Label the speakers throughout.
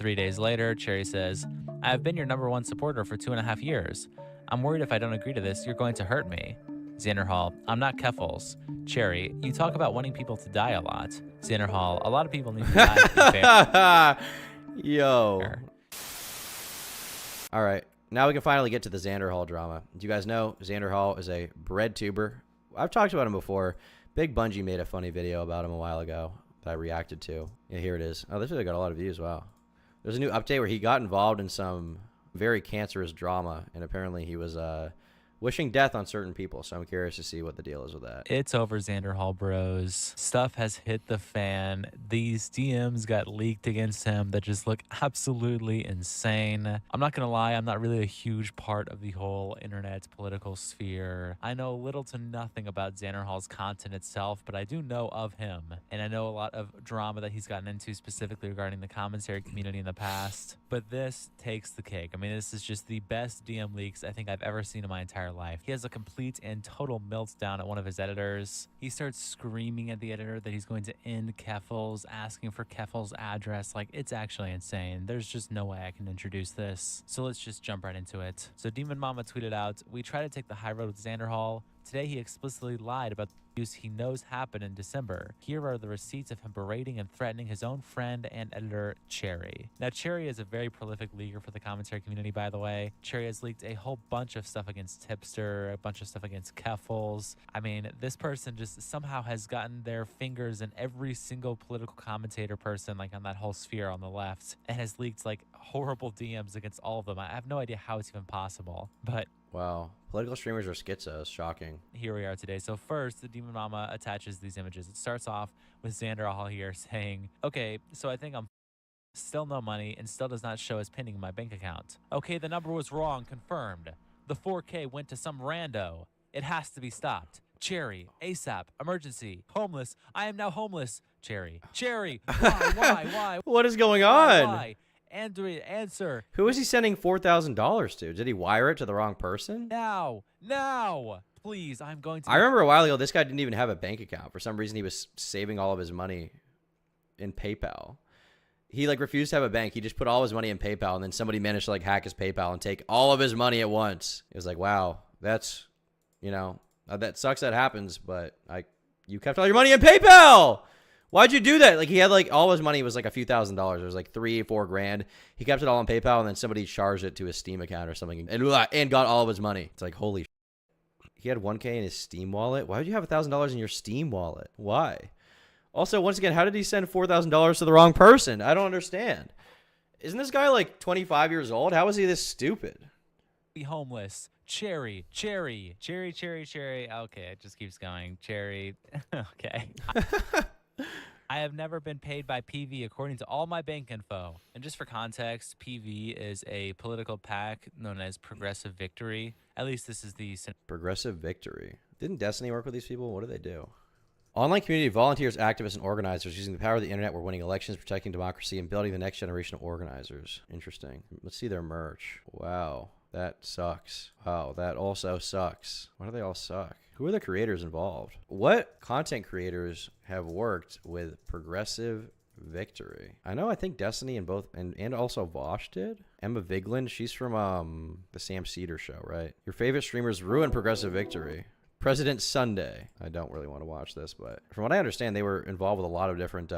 Speaker 1: 3 days later, Cherry says, I have been your #1 supporter for 2.5 years. I'm worried if I don't agree to this, you're going to hurt me. Xanderhal, I'm not Keffals. Cherry, you talk about wanting people to die a lot. Xanderhal, a lot of people need to die to be fair.
Speaker 2: Yo. All right. Now we can finally get to the Xanderhal drama. Do you guys know Xanderhal is a bread tuber? I've talked about him before. Big Bungie made a funny video about him a while ago that I reacted to. Yeah, here it is. Oh, this really got a lot of views. Wow. There's a new update where he got involved in some very cancerous drama, and apparently he was wishing death on certain people. So I'm curious to see what the deal is with that.
Speaker 1: It's over, Xanderhal bros. Stuff has hit the fan. These DMs got leaked against him that just look absolutely insane. I'm not gonna lie, I'm not really a huge part of the whole internet political sphere. I know little to nothing about Xanderhal's content itself, but I do know of him. And I know a lot of drama that he's gotten into specifically regarding the commentary community in the past. But this takes the cake. I mean, this is just the best DM leaks I think I've ever seen in my entire life. He has a complete and total meltdown at one of his editors. He starts screaming at the editor that he's going to end Keffals, asking for Keffals' address. Like, it's actually insane. There's just no way I can introduce this. So let's just jump right into it. So Demon Mama tweeted out, we try to take the high road with Xanderhal. Today he explicitly lied about the abuse he knows happened in December. Here are the receipts of him berating and threatening his own friend and editor, Cherry. Now, Cherry is a very prolific leaker for the commentary community, by the way. Cherry has leaked a whole bunch of stuff against Tipster, a bunch of stuff against Keffals. I mean, this person just somehow has gotten their fingers in every single political commentator person, like on that whole sphere on the left, and has leaked like horrible DMs against all of them. I have no idea how it's even possible, but
Speaker 2: wow. Political streamers are schizos. Shocking.
Speaker 1: Here we are today. So first, the Demon Mama attaches these images. It starts off with Xanderhal here saying, okay, so I think I'm still no money and still does not show as pending in my bank account. Okay, the number was wrong. Confirmed. The 4K went to some rando. It has to be stopped. Cherry, ASAP, emergency, homeless. I am now homeless. Cherry, why?
Speaker 2: What is going on?
Speaker 1: Why? Android, answer.
Speaker 2: Who is he sending $4,000 to? Did he wire it to the wrong person?
Speaker 1: Now, please, I'm going to.
Speaker 2: I remember a while ago, this guy didn't even have a bank account. For some reason, he was saving all of his money in PayPal. He like refused to have a bank. He just put all his money in PayPal, and then somebody managed to like hack his PayPal and take all of his money at once. It was like, wow, that's, you know, that sucks that happens, but you kept all your money in PayPal. Why'd you do that? Like, he had like all his money was like a few $1,000s. It was like $3-4 grand. He kept it all on PayPal, and then somebody charged it to his Steam account or something, and got all of his money. It's like, holy. He had 1K in his Steam wallet. Why would you have $1,000 in your Steam wallet? Why? Also, once again, how did he send $4,000 to the wrong person? I don't understand. Isn't this guy like 25 years old? How is he this stupid?
Speaker 1: Be homeless. Cherry. Okay, it just keeps going. Cherry. Okay. I have never been paid by PV according to all my bank info. And just for context, PV is a political PAC known as Progressive Victory. At least this is the
Speaker 2: Progressive Victory. Didn't Destiny work with these people? What do they do? Online community volunteers, activists, and organizers using the power of the internet. We're winning elections, protecting democracy, and building the next generation of organizers. Interesting. Let's see their merch. Wow, that sucks. Wow, that also sucks. Why do they all suck? Who are the creators involved? What content creators have worked with Progressive Victory? I know, I think Destiny and both, and also Vosh did. Emma Vigeland, she's from the Sam Cedar show, right? Your favorite streamers ruined Progressive Victory. President Sunday. I don't really want to watch this, but from what I understand, they were involved with a lot of different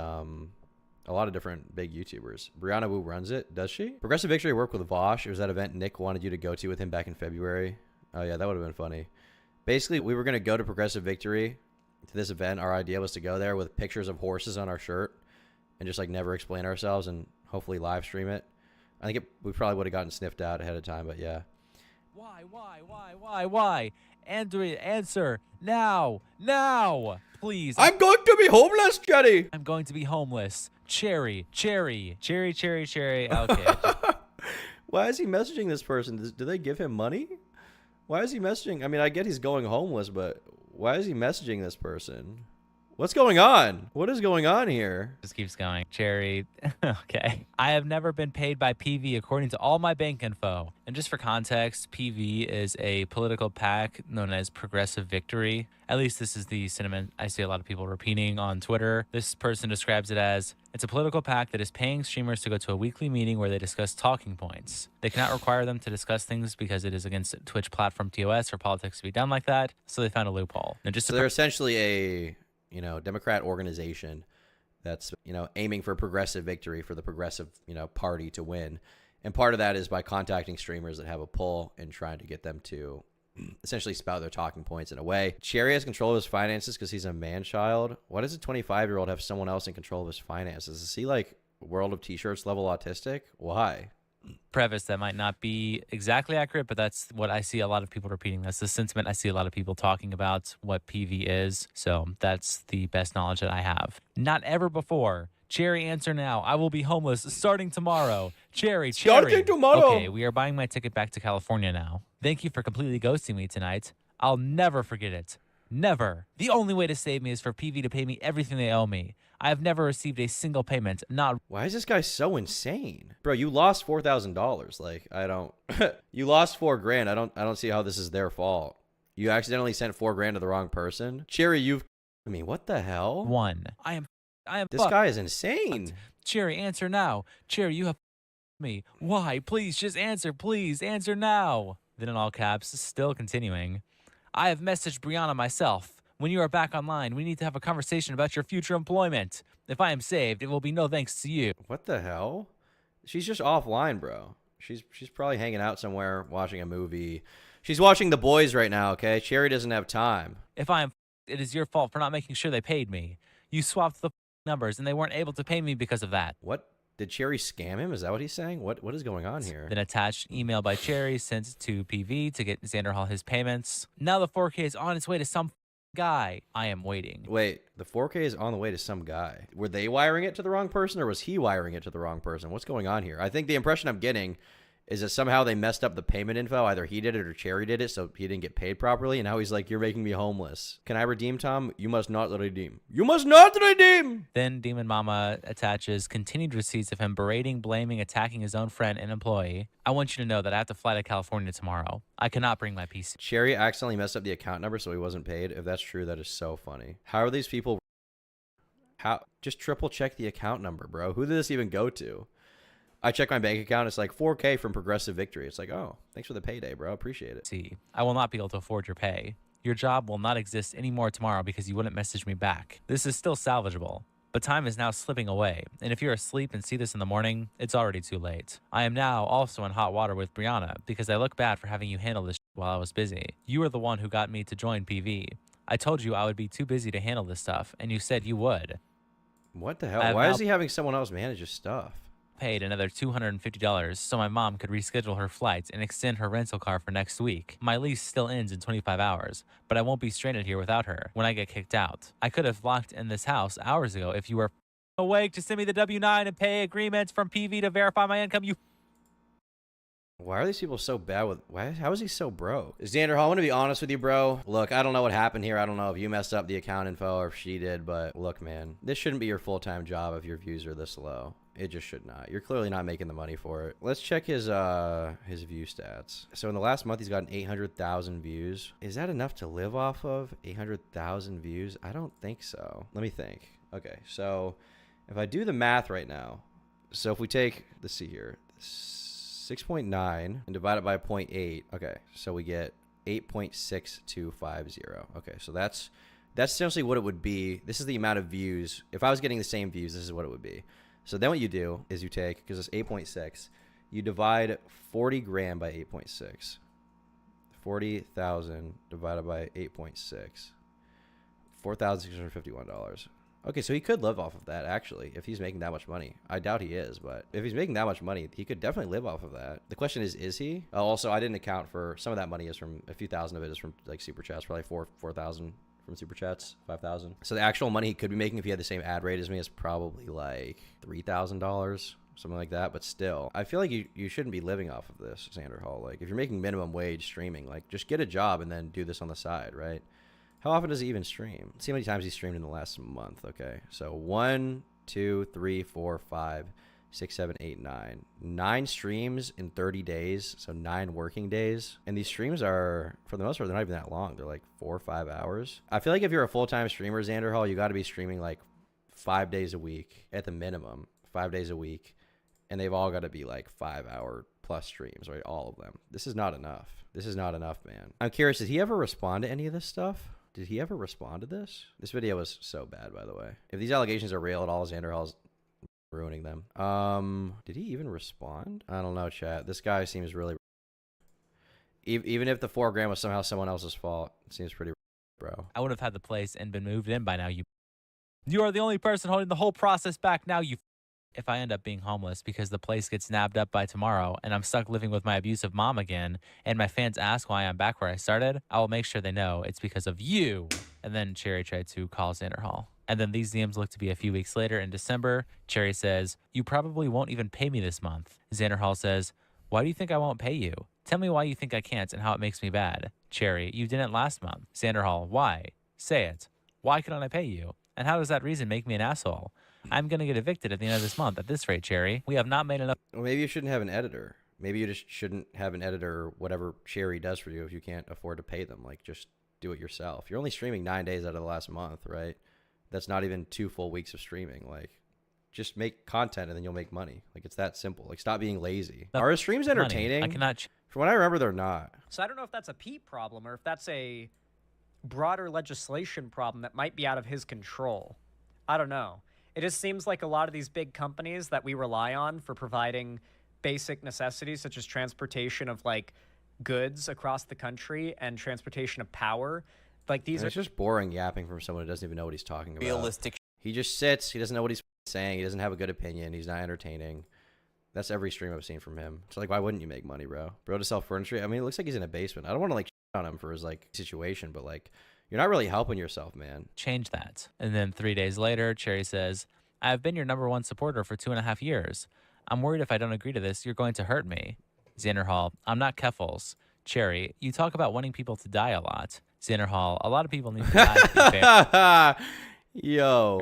Speaker 2: big YouTubers. Brianna Wu runs it, does she? Progressive Victory worked with Vosh. It was that event Nick wanted you to go to with him back in February. Oh yeah, that would have been funny. Basically, we were going to go to Progressive Victory to this event. Our idea was to go there with pictures of horses on our shirt and just like never explain ourselves and hopefully live stream it. I think we probably would have gotten sniffed out ahead of time, but yeah.
Speaker 1: Why? Android, answer. Now, please.
Speaker 2: I'm going to be homeless, Jenny.
Speaker 1: I'm going to be homeless. Cherry. Okay.
Speaker 2: Why is he messaging this person? Do they give him money? Why is he messaging? I mean, I get he's going homeless, but why is he messaging this person? What's going on? What is going on here?
Speaker 1: Just keeps going. Cherry. Okay. I have never been paid by PV according to all my bank info. And just for context, PV is a political PAC known as Progressive Victory. At least this is the sentiment I see a lot of people repeating on Twitter. This person describes it as it's a political PAC that is paying streamers to go to a weekly meeting where they discuss talking points. They cannot require them to discuss things because it is against Twitch platform TOS for politics to be done like that. So they found a loophole. And just
Speaker 2: So they're essentially a, Democrat organization that's, aiming for progressive victory for the progressive, party to win. And part of that is by contacting streamers that have a pull and trying to get them to essentially spout their talking points in a way. Cherry has control of his finances because he's a man-child. Why does a 25-year-old have someone else in control of his finances? Is he like World of T-Shirts level autistic? Why?
Speaker 1: Preface that might not be exactly accurate, but that's what I see a lot of people repeating. That's the sentiment I see a lot of people talking about what PV is. So that's the best knowledge that I have. Not ever before. Cherry, answer now. I will be homeless starting tomorrow. Cherry.
Speaker 2: Starting tomorrow.
Speaker 1: Okay, we are buying my ticket back to California now. Thank you for completely ghosting me tonight. I'll never forget it. Never. The only way to save me is for PV to pay me everything they owe me. I have never received a single payment. Not.
Speaker 2: Why is this guy so insane? Bro, you lost $4,000. Like, I don't you lost $4,000. I don't see how this is their fault. You accidentally sent $4,000 to the wrong person. Cherry, what the hell?
Speaker 1: One. I am
Speaker 2: This guy is insane.
Speaker 1: Cherry, answer now. Cherry, you have me. Why? Please just answer. Please answer now. Then in all caps, still continuing. I have messaged Brianna myself. When you are back online, we need to have a conversation about your future employment. If I am saved, it will be no thanks to you.
Speaker 2: What the hell? She's just offline, bro. She's probably hanging out somewhere, watching a movie. She's watching The Boys right now, okay? Cherry doesn't have time.
Speaker 1: If I am, it is your fault for not making sure they paid me. You swapped the numbers, and they weren't able to pay me because of that.
Speaker 2: What? Did Cherry scam him? Is that what he's saying? What is going on here?
Speaker 1: Then attached email by Cherry sent to PV to get Xanderhal his payments. Now the 4K is on its way to some guy. I am waiting.
Speaker 2: Wait, the 4K is on the way to some guy. Were they wiring it to the wrong person, or was he wiring it to the wrong person? What's going on here? I think the impression I'm getting is that somehow they messed up the payment info. Either he did it or Cherry did it, so he didn't get paid properly. And now he's like, you're making me homeless. Can I redeem, Tom? You must not redeem. You must not redeem!
Speaker 1: Then Demon Mama attaches continued receipts of him berating, blaming, attacking his own friend and employee. I want you to know that I have to fly to California tomorrow. I cannot bring my PC.
Speaker 2: Cherry accidentally messed up the account number, so he wasn't paid. If that's true, that is so funny. How are these people? Just triple check the account number, bro. Who did this even go to? I check my bank account. It's like 4K from Progressive Victory. It's like, oh, thanks for the payday, bro. Appreciate it.
Speaker 1: See, I will not be able to afford your pay. Your job will not exist anymore tomorrow because you wouldn't message me back. This is still salvageable, but time is now slipping away. And if you're asleep and see this in the morning, it's already too late. I am now also in hot water with Brianna because I look bad for having you handle this while I was busy. You were the one who got me to join PV. I told you I would be too busy to handle this stuff, and you said you would.
Speaker 2: What the hell? Why is he having someone else manage his stuff?
Speaker 1: Paid another $250 so my mom could reschedule her flights and extend her rental car for next week. My lease still ends in 25 hours, but I won't be stranded here without her when I get kicked out. I could have locked in this house hours ago if you were awake to send me the W-9 and pay agreements from PV to verify my income.
Speaker 2: Why are these people so bad with... How is he so broke? Xanderhal, I want to be honest with you, bro. Look, I don't know what happened here. I don't know if you messed up the account info or if she did, but look, man, this shouldn't be your full-time job if your views are this low. It just should not. You're clearly not making the money for it. Let's check his view stats. So in the last month, he's gotten 800,000 views. Is that enough to live off of? 800,000 views? I don't think so. Let me think. Okay, so if I do the math right now, so if we take, let's see here, 6.9 and divide it by 0.8. Okay, so we get 8.6250. Okay, so that's essentially what it would be. This is the amount of views. If I was getting the same views, this is what it would be. So then what you do is you take, because it's 8.6, you divide 40 grand by 8.6. 40,000 divided by 8.6. $4,651. Okay, so he could live off of that, actually, if he's making that much money. I doubt he is, but if he's making that much money, he could definitely live off of that. The question is he? Also, I didn't account for some of that money is from, a few thousand of it is from, like, Super Chats, probably 4,000 from Super Chats, 5,000. So the actual money he could be making if he had the same ad rate as me is probably, like, $3,000, something like that. But still, I feel like you shouldn't be living off of this, Xanderhal. Like, if you're making minimum wage streaming, like, just get a job and then do this on the side, right? How often does he even stream? Let's see how many times he streamed in the last month. Okay, so 1, 2, 3, 4, 5, 6, 7, 8, 9. 9 streams in 30 days, so 9 working days. And these streams are, for the most part, they're not even that long. They're like 4 or 5 hours. I feel like if you're a full-time streamer, Xanderhal, you got to be streaming like 5 days a week at the minimum, 5 days a week. And they've all got to be like 5-hour plus streams, right? All of them. This is not enough. This is not enough, man. I'm curious, did he ever respond to any of this stuff? Did he ever respond to this? This video was so bad, by the way. If these allegations are real at all, Xanderhal's ruining them. Did he even respond? I don't know, chat. This guy seems really... Even if the 4 grand was somehow someone else's fault, it seems pretty, bro.
Speaker 1: I would have had the place and been moved in by now, You are the only person holding the whole process back now, you... If I end up being homeless because the place gets nabbed up by tomorrow and I'm stuck living with my abusive mom again and my fans ask why I'm back where I started, I will make sure they know it's because of you. And then Cherry tried to call Xanderhal. And then these DMs look to be a few weeks later in December. Cherry says, you probably won't even pay me this month. Xanderhal says, why do you think I won't pay you? Tell me why you think I can't and how it makes me bad. Cherry, you didn't last month. Xanderhal, why? Say it. Why couldn't I pay you? And how does that reason make me an asshole? I'm going to get evicted at the end of this month. At this rate, Cherry, we have not made enough.
Speaker 2: Well, maybe you shouldn't have an editor. Maybe you just shouldn't have an editor or whatever Cherry does for you if you can't afford to pay them. Like, just do it yourself. You're only streaming 9 days out of the last month, right? That's not even 2 full weeks of streaming. Like, just make content and then you'll make money. Like, it's that simple. Like, stop being lazy. Are his streams entertaining?
Speaker 1: I cannot.
Speaker 2: From what I remember, they're not.
Speaker 3: So I don't know if that's a Pete problem or if that's a broader legislation problem that might be out of his control. I don't know. It just seems like a lot of these big companies that we rely on for providing basic necessities such as transportation of like goods across the country and transportation of power, like these are
Speaker 2: just boring yapping from someone who doesn't even know what he's talking about.
Speaker 4: Realistic.
Speaker 2: He just sits. He doesn't know what he's saying. He doesn't have a good opinion. He's not entertaining. That's every stream I've seen from him. So like, why wouldn't you make money, bro? Bro to sell furniture. I mean, it looks like he's in a basement. I don't want to like shit on him for his like situation, but like, you're not really helping yourself, man.
Speaker 1: Change that. And then 3 days later, Cherry says, I've been your #1 supporter for 2.5 years. I'm worried if I don't agree to this, you're going to hurt me. Xanderhal, I'm not Keffels. Cherry, you talk about wanting people to die a lot. Xanderhal, a lot of people need to die to be fair.
Speaker 2: Yo.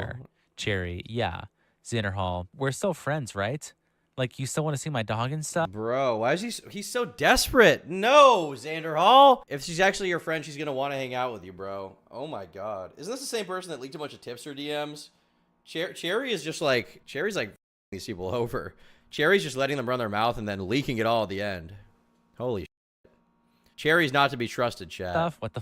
Speaker 1: Cherry, yeah. Xanderhal, we're still friends, right? Like, you still want to see my dog and stuff?
Speaker 2: Bro, why is he's so desperate? No, Xanderhal. If she's actually your friend, she's going to want to hang out with you, bro. Oh my God. Isn't this the same person that leaked a bunch of tipster DMs? Cherry is just like, Cherry's like these people over. Cherry's just letting them run their mouth and then leaking it all at the end. Holy shit. Cherry's not to be trusted, chat.
Speaker 1: What the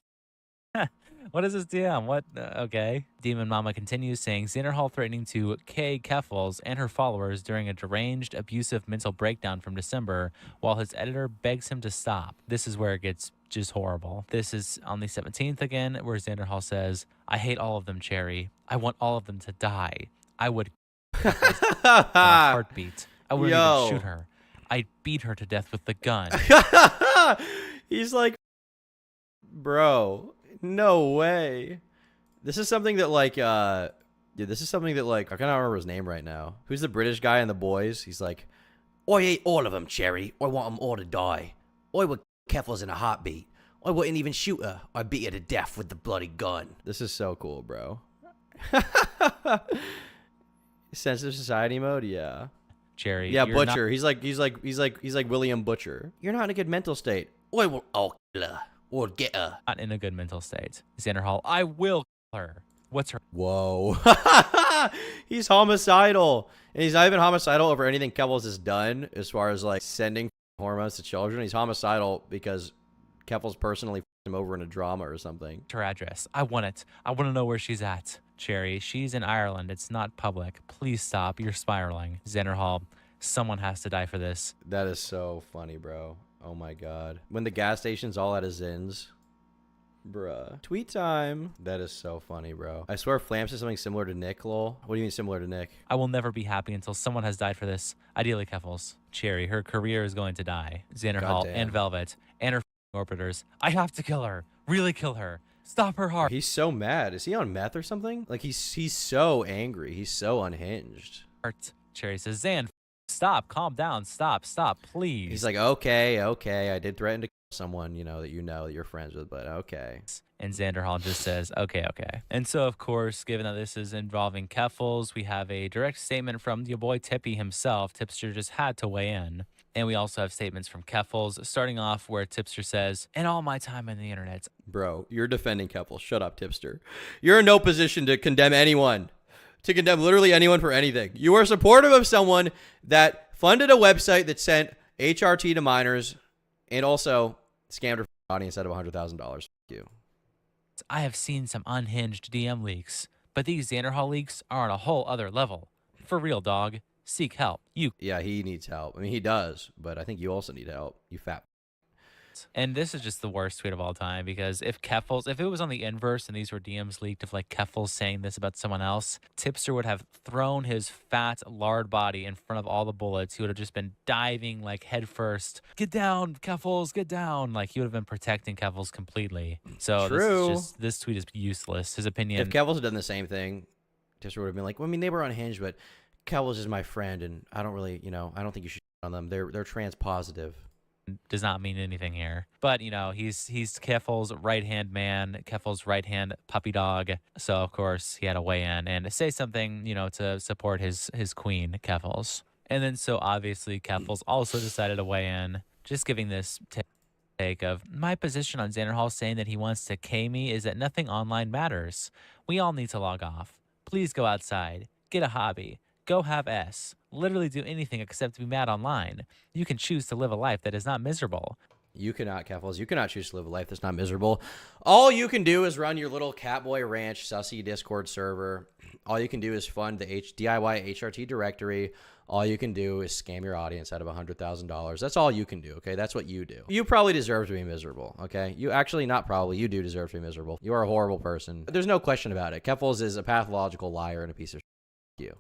Speaker 1: What is this DM? What? Okay. Demon Mama continues saying, Xanderhal threatening to K. Keffels and her followers during a deranged, abusive mental breakdown from December, while his editor begs him to stop. This is where it gets just horrible. This is on the 17th again, where Xanderhal says, I hate all of them, Cherry. I want all of them to die. I would in a heartbeat. I wouldn't even shoot her. I'd beat her to death with the gun.
Speaker 2: He's like, bro, no way. This is something that like, dude, this is something that like, I cannot remember his name right now. Who's the British guy in The Boys? He's like, I hate all of them, Cherry. I want them all to die. I would Keffels in a heartbeat. I wouldn't even shoot her. I'd beat her to death with the bloody gun. This is so cool, bro. Sensitive society mode, yeah.
Speaker 1: Cherry,
Speaker 2: yeah, Butcher. He's like William Butcher. You're not in a good mental state. I will kill her or get her.
Speaker 1: Not in a good mental state. Xanderhal, I will kill her. What's her?
Speaker 2: Whoa. He's homicidal, and he's not even homicidal over anything Keffels has done as far as like sending hormones to children. He's homicidal because Keffels personally f***ed him over in a drama or something.
Speaker 1: Her address. I want it. I want to know where she's at. Cherry, she's in Ireland. It's not public. Please stop. You're spiraling. Xanderhal, someone has to die for this.
Speaker 2: That is so funny, bro. Oh my God. When the gas station's all at a Zins. Bruh. Tweet time. That is so funny, bro. I swear Flam said something similar to Nick, lol. What do you mean similar to Nick?
Speaker 1: I will never be happy until someone has died for this. Ideally, Keffels. Cherry, her career is going to die. Xanderhal and Velvet and her orbiters. I have to kill her. Really kill her. Stop her heart.
Speaker 2: He's so mad. Is he on meth or something? Like he's so angry. He's so unhinged.
Speaker 1: Cherry says, Xan, stop. Calm down. Stop. Please.
Speaker 2: He's like, okay. I did threaten to kill someone, that you're friends with, but okay.
Speaker 1: And Xanderhal just says, okay, okay. And so, of course, given that this is involving Keffels, we have a direct statement from your boy Tippy himself. Tipster just had to weigh in. And we also have statements from Keffels, starting off where Tipster says, in all my time on the internet.
Speaker 2: Bro, you're defending Keppel. Shut up, Tipster. You're in no position to condemn anyone, to condemn literally anyone for anything. You are supportive of someone that funded a website that sent HRT to minors and also scammed her audience out of $100,000. Fuck you.
Speaker 1: I have seen some unhinged DM leaks, but these Xanderhal leaks are on a whole other level. For real, dog. Seek help.
Speaker 2: Yeah, he needs help. I mean, he does, but I think you also need help. You fat.
Speaker 1: And this is just the worst tweet of all time, because if it was on the inverse and these were DMs leaked of like Keffels saying this about someone else, Tipster would have thrown his fat, lard body in front of all the bullets. He would have just been diving like head first. Get down, Keffels, get down. Like he would have been protecting Keffels completely. So
Speaker 2: True.
Speaker 1: this tweet is useless. His opinion.
Speaker 2: If Keffels had done the same thing, Tipster would have been like, well, I mean, they were unhinged, but Keffels is my friend, and I don't really, I don't think you should on them. They're trans positive.
Speaker 1: Does not mean anything here. But, he's Keffel's right-hand man, Keffel's right-hand puppy dog. So, of course, he had to weigh in and say something, to support his queen, Keffels. And then, so obviously, Keffels also decided to weigh in, just giving this take of, my position on Xanderhal saying that he wants to K me is that nothing online matters. We all need to log off. Please go outside. Get a hobby. Go have S. Literally do anything except be mad online. You can choose to live a life that is not miserable.
Speaker 2: You cannot, Keffels. You cannot choose to live a life that's not miserable. All you can do is run your little Catboy Ranch sussy Discord server. All you can do is fund the DIY HRT directory. All you can do is scam your audience out of $100,000. That's all you can do, okay? That's what you do. You probably deserve to be miserable, okay? You actually, not probably, you do deserve to be miserable. You are a horrible person. There's no question about it. Keffels is a pathological liar and a piece of shit. You.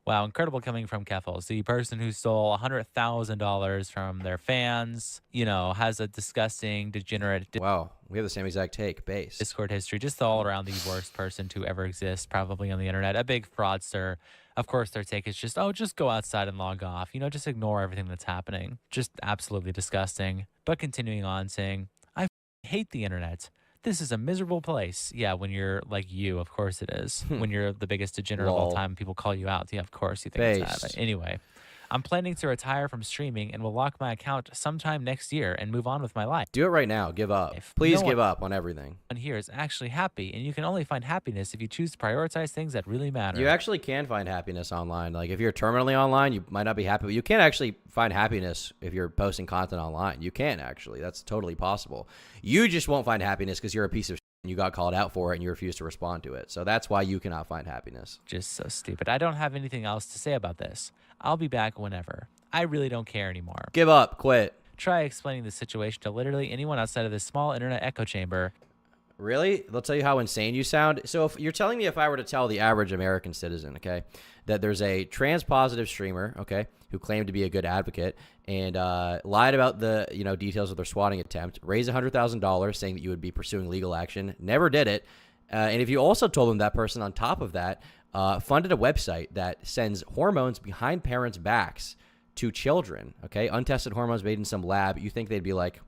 Speaker 1: Wow, incredible coming from Keffels, the person who stole $100,000 from their fans, has a disgusting, degenerate
Speaker 2: wow, we have the same exact take, base.
Speaker 1: Discord history, just all around the worst person to ever exist, probably on the internet, a big fraudster. Of course, their take is just, just go outside and log off, just ignore everything that's happening. Just absolutely disgusting. But continuing on saying, I hate the internet. This is a miserable place. Yeah, when you're like you, of course it is. When you're the biggest degenerate of all time, people call you out. Yeah, of course you think it's that. But anyway, I'm planning to retire from streaming and will lock my account sometime next year and move on with my life.
Speaker 2: Do it right now. Give up. Please give up on everything.
Speaker 1: And here is actually happy, and you can only find happiness if you choose to prioritize things that really matter.
Speaker 2: You actually can find happiness online. Like if you're terminally online, you might not be happy, but you can actually find happiness if you're posting content online. You can actually. That's totally possible. You just won't find happiness because you're a piece of shit and you got called out for it and you refuse to respond to it. So that's why you cannot find happiness.
Speaker 1: Just so stupid. I don't have anything else to say about this. I'll be back whenever. I really don't care anymore.
Speaker 2: Give up. Quit.
Speaker 1: Try explaining the situation to literally anyone outside of this small internet echo chamber.
Speaker 2: Really? They'll tell you how insane you sound. So if you're telling me, if I were to tell the average American citizen, okay, that there's a trans positive streamer, okay, who claimed to be a good advocate and lied about the details of their swatting attempt, raised $100,000 saying that you would be pursuing legal action, never did it, and if you also told them that person on top of that funded a website that sends hormones behind parents' backs to children, okay, untested hormones made in some lab, you think they'd be like,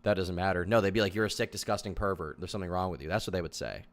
Speaker 2: that doesn't matter. No, they'd be like, you're a sick, disgusting pervert. There's something wrong with you. That's what they would say.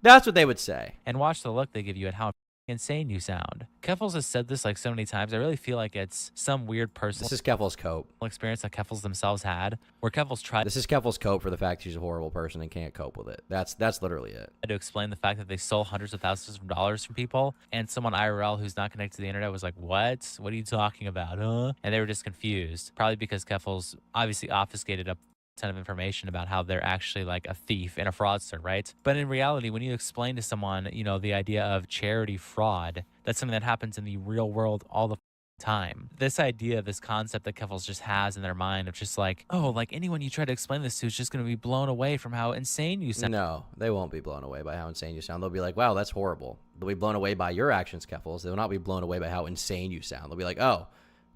Speaker 2: That's what they would say.
Speaker 1: And watch the look they give you at how insane you sound. Keffels has said this like so many times. I really feel like it's some weird personal
Speaker 2: This is Keffels' cope.
Speaker 1: Experience that Keffels themselves had, where Keffels tried.
Speaker 2: This is Keffels' cope for the fact she's a horrible person and can't cope with it. That's literally it.
Speaker 1: To explain the fact that they stole hundreds of thousands of dollars from people, and someone IRL who's not connected to the internet was like, "What? What are you talking about, huh?" And they were just confused, probably because Keffels obviously obfuscated a ton of information about how they're actually like a thief and a fraudster, right? But in reality, when you explain to someone, the idea of charity fraud, that's something that happens in the real world all the time. This idea, this concept that Keffels just has in their mind of just like, oh, like anyone you try to explain this to is just going to be blown away from how insane you sound.
Speaker 2: No, they won't be blown away by how insane you sound. They'll be like, wow, that's horrible. They'll be blown away by your actions, Keffels. They will not be blown away by how insane you sound. They'll be like, oh,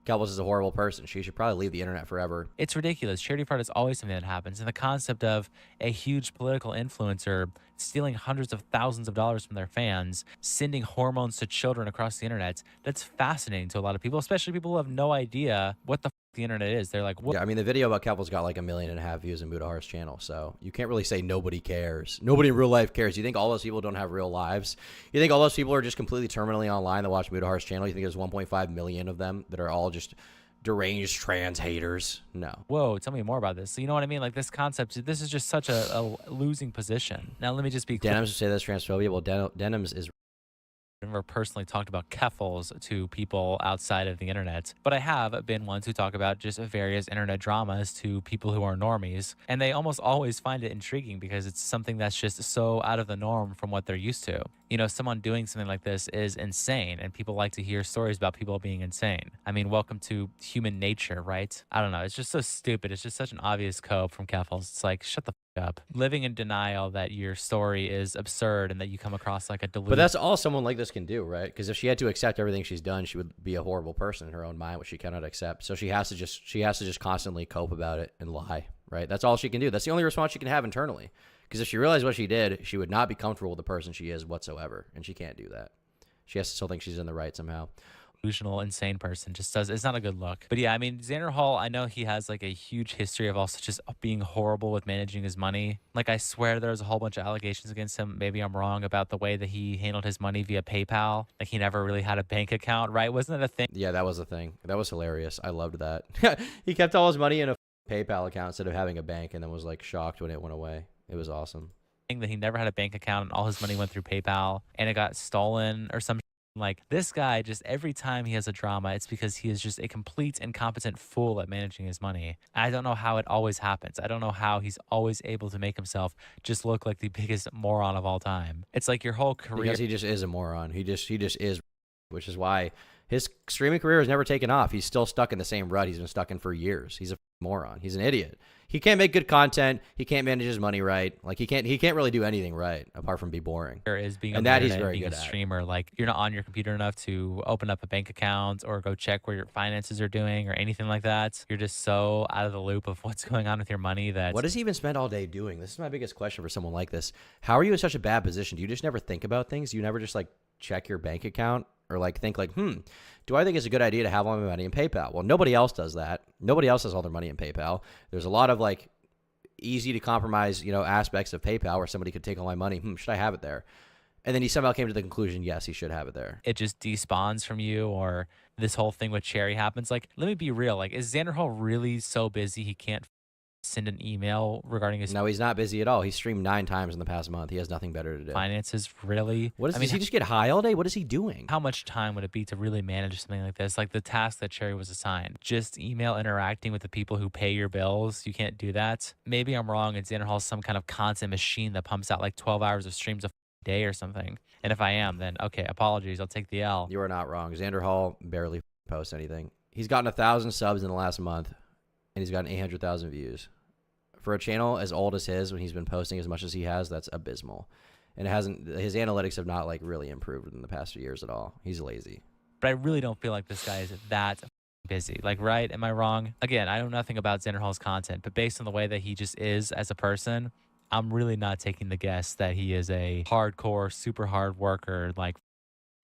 Speaker 2: Keffels is a horrible person. She should probably leave the internet forever.
Speaker 1: It's ridiculous. Charity fraud is always something that happens. And the concept of a huge political influencer stealing hundreds of thousands of dollars from their fans, sending hormones to children across the internet. That's fascinating to a lot of people, especially people who have no idea what the the internet is. They're like, what?
Speaker 2: Yeah, I mean, the video about Keppel's got like 1.5 million views on Mudahar's channel, so you can't really say nobody cares. Nobody in real life cares. You think all those people don't have real lives? You think all those people are just completely terminally online that watch Mudahar's channel? You think there's 1.5 million of them that are all just deranged trans haters? No.
Speaker 1: Whoa, tell me more about this. So you know what I mean? Like this concept, this is just such a losing position. Now, let me just be clear.
Speaker 2: Denims would say that's transphobia. Well, Denims is...
Speaker 1: Never personally talked about Keffels to people outside of the internet, but I have been ones who talk about just various internet dramas to people who are normies, and they almost always find it intriguing because it's something that's just so out of the norm from what they're used to. You know, someone doing something like this is insane, and people like to hear stories about people being insane. I mean, welcome to human nature, right? I don't know. It's just so stupid. It's just such an obvious cope from Keffels. It's like, shut the up. Living in denial that your story is absurd and that you come across like a delusion.
Speaker 2: But that's all someone like this can do, right? Because if she had to accept everything she's done, she would be a horrible person in her own mind, which she cannot accept. So she has to just constantly cope about it and lie, right? That's all she can do. That's the only response she can have internally. Because if she realized what she did, she would not be comfortable with the person she is whatsoever, and she can't do that. She has to still think she's in the right somehow.
Speaker 1: Delusional, insane person just does. It's not a good look. But yeah, I mean, Xanderhal, I know he has like a huge history of also just being horrible with managing his money. Like, I swear there's a whole bunch of allegations against him. Maybe I'm wrong about the way that he handled his money via PayPal. Like, he never really had a bank account, right? Wasn't that a thing?
Speaker 2: Yeah, that was a thing. That was hilarious. I loved that. He kept all his money in a PayPal account instead of having a bank, and then was like shocked when it went away. It was awesome.
Speaker 1: That he never had a bank account and all his money went through PayPal and it got stolen or some. Like, this guy, just every time he has a drama, it's because he is just a complete incompetent fool at managing his money. I don't know how it always happens. I don't know how he's always able to make himself just look like the biggest moron of all time. It's like your whole career.
Speaker 2: Because he just is a moron. He just is, which is why his streaming career has never taken off. He's still stuck in the same rut he's been stuck in for years. He's a moron. He's an idiot. He can't make good content. He can't manage his money right. Like, he can't really do anything right apart from be boring.
Speaker 1: Is being
Speaker 2: and
Speaker 1: on
Speaker 2: that
Speaker 1: the
Speaker 2: he's
Speaker 1: internet,
Speaker 2: very
Speaker 1: being
Speaker 2: good
Speaker 1: a
Speaker 2: at.
Speaker 1: streamer. Like, you're not on your computer enough to open up a bank account or go check where your finances are doing or anything like that. You're just so out of the loop of what's going on with your money that.
Speaker 2: What does he even spend all day doing? This is my biggest question for someone like this. How are you in such a bad position? Do you just never think about things? You never just like check your bank account or like think like, do I think it's a good idea to have all my money in PayPal? Well, nobody else does that. Nobody else has all their money in PayPal. There's a lot of like easy to compromise, aspects of PayPal where somebody could take all my money. Should I have it there? And then he somehow came to the conclusion, yes, he should have it there.
Speaker 1: It just despawns from you, or this whole thing with Cherry happens. Like, let me be real. Like, is Xanderhal really so busy he can't send an email regarding his...
Speaker 2: No, he's not busy at all. He streamed 9 times in the past month. He has nothing better to do.
Speaker 1: finances, really?
Speaker 2: Does he just get high all day? What is he doing?
Speaker 1: How much time would it be to really manage something like this? Like the task that Cherry was assigned. Just email interacting with the people who pay your bills. You can't do that. Maybe I'm wrong and Xanderhal's some kind of content machine that pumps out like 12 hours of streams a day or something. And if I am, then okay, apologies. I'll take the L.
Speaker 2: You are not wrong. Xanderhal barely posts anything. He's gotten 1,000 subs in the last month, and he's gotten 800,000 views. For a channel as old as his, when he's been posting as much as he has, that's abysmal. And his analytics have not like really improved in the past few years at all. He's lazy.
Speaker 1: But I really don't feel like this guy is that busy. Like, right? Am I wrong? Again, I know nothing about Xanderhal's content, but based on the way that he just is as a person, I'm really not taking the guess that he is a hardcore, super hard worker, like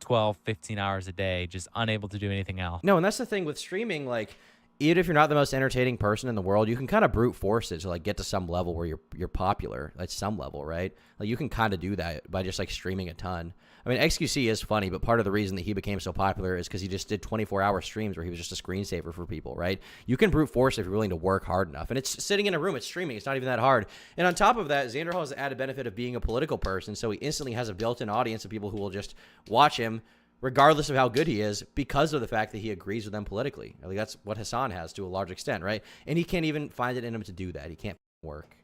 Speaker 1: 12, 15 hours a day, just unable to do anything else.
Speaker 2: No, and that's the thing with streaming, like, even if you're not the most entertaining person in the world, you can kind of brute force it to like get to some level where you're popular at some level, right? Like, you can kind of do that by just like streaming a ton. I mean, XQC is funny, but part of the reason that he became so popular is because he just did 24-hour streams where he was just a screensaver for people, right? You can brute force if you're willing to work hard enough. And it's sitting in a room, it's streaming, it's not even that hard. And on top of that, Xanderhal has the added benefit of being a political person, so he instantly has a built-in audience of people who will just watch him regardless of how good he is, because of the fact that he agrees with them politically. I think that's what Hassan has to a large extent, right? And he can't even find it in him to do that. He can't work.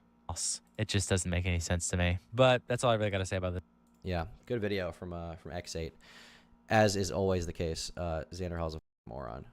Speaker 1: It just doesn't make any sense to me. But that's all I really got to say about this.
Speaker 2: Yeah, good video from X8. As is always the case, Xanderhal's a moron.